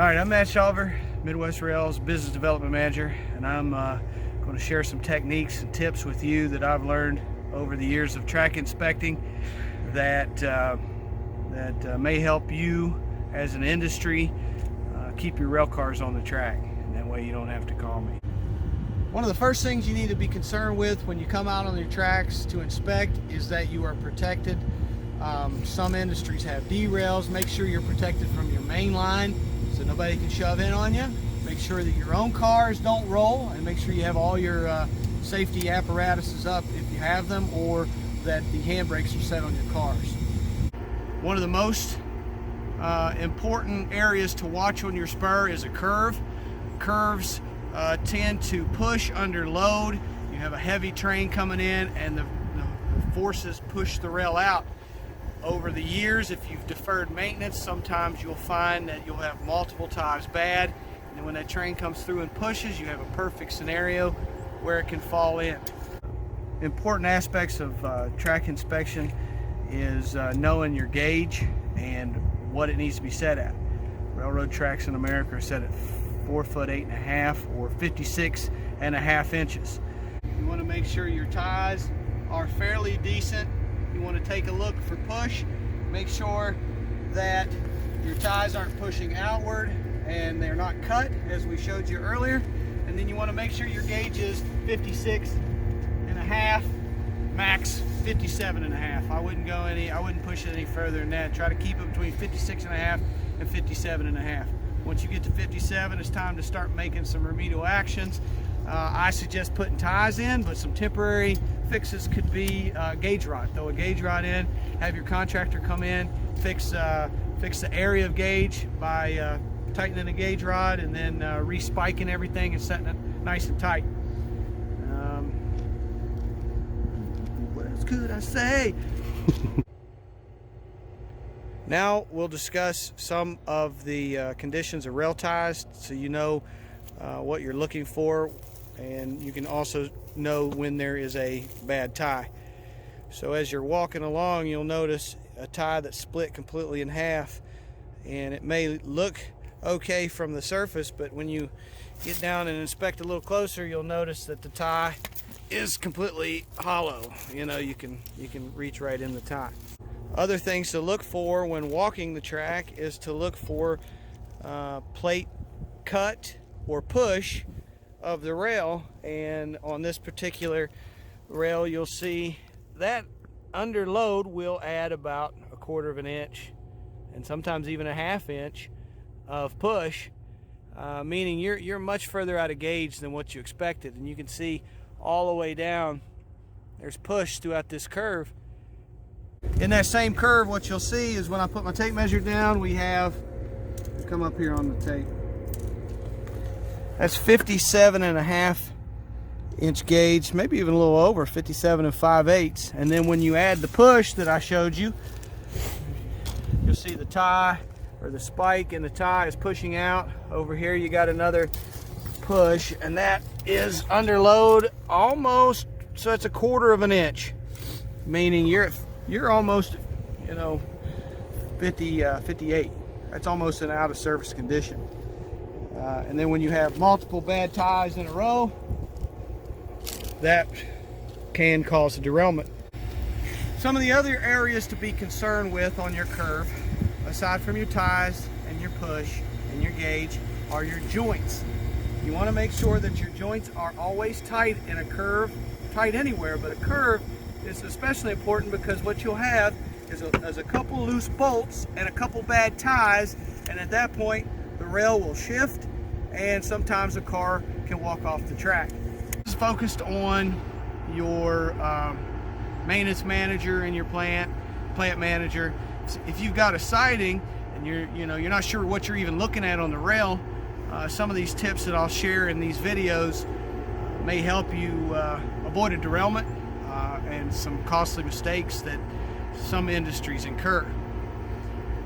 All right, I'm Matt Shawver, Midwest Rail's Business Development Manager, and I'm going to share some techniques and tips with you that I've learned over the years of track inspecting that may help you as an industry keep your rail cars on the track, and that way you don't have to call me. One of the first things you need to be concerned with when you come out on your tracks to inspect is that you are protected. Some industries have D-rails. Make sure you're protected from your main line so nobody can shove in on you. Make sure that your own cars don't roll, and make sure you have all your safety apparatuses up if you have them, or that the handbrakes are set on your cars. One of the most important areas to watch on your spur is a curve. Curves tend to push under load. You have a heavy train coming in and the forces push the rail out. Over the years, if you've deferred maintenance, sometimes you'll find that you'll have multiple ties bad, and then when that train comes through and pushes, you have a perfect scenario where it can fall in. Important aspects of track inspection is knowing your gauge and what it needs to be set at. Railroad tracks in America are set at 4 foot 8.5 or 56.5 inches. You want to make sure your ties are fairly decent. You want to take a look for push. Make sure that your ties aren't pushing outward and they're not cut as we showed you earlier. And then you want to make sure your gauge is 56.5, max 57.5. I wouldn't push it any further than that. Try to keep it between 56.5 and 57.5. Once you get to 57, it's time to start making some remedial actions. I suggest putting ties in, but some temporary fixes could be gauge rod. Throw a gauge rod in, have your contractor come in, fix the area of gauge by tightening the gauge rod and then respiking everything and setting it nice and tight. What else could I say? Now we'll discuss some of the conditions of rail ties, so you know what you're looking for, and you can also know when there is a bad tie. So as you're walking along, you'll notice a tie that's split completely in half, and it may look okay from the surface, but when you get down and inspect a little closer, you'll notice that the tie is completely hollow. You know, you can reach right in the tie. Other things to look for when walking the track is to look for plate cut or push of the rail, and on this particular rail you'll see that under load will add about 1/4 of an inch and sometimes even a 1/2 inch of push, meaning you're much further out of gauge than what you expected. And you can see all the way down there's push throughout this curve. In that same curve, what you'll see is when I put my tape measure down, we have, come up here on the tape, that's 57.5 inch gauge, maybe even a little over 57 5/8. And then when you add the push that I showed you, you'll see the tie or the spike in the tie is pushing out. Over here you got another push, and that is under load almost, so it's 1/4 of an inch, meaning you're almost, 58. That's almost an out of service condition. And then when you have multiple bad ties in a row, that can cause a derailment. Some of the other areas to be concerned with on your curve, aside from your ties and your push and your gauge, are your joints. You want to make sure that your joints are always tight in a curve, tight anywhere, but a curve is especially important because what you'll have is a couple loose bolts and a couple bad ties, and at that point the rail will shift and sometimes the car can walk off the track. It's focused on your maintenance manager and your plant manager. If you've got a siding and you're not sure what you're even looking at on the rail, some of these tips that I'll share in these videos may help you avoid a derailment and some costly mistakes that some industries incur.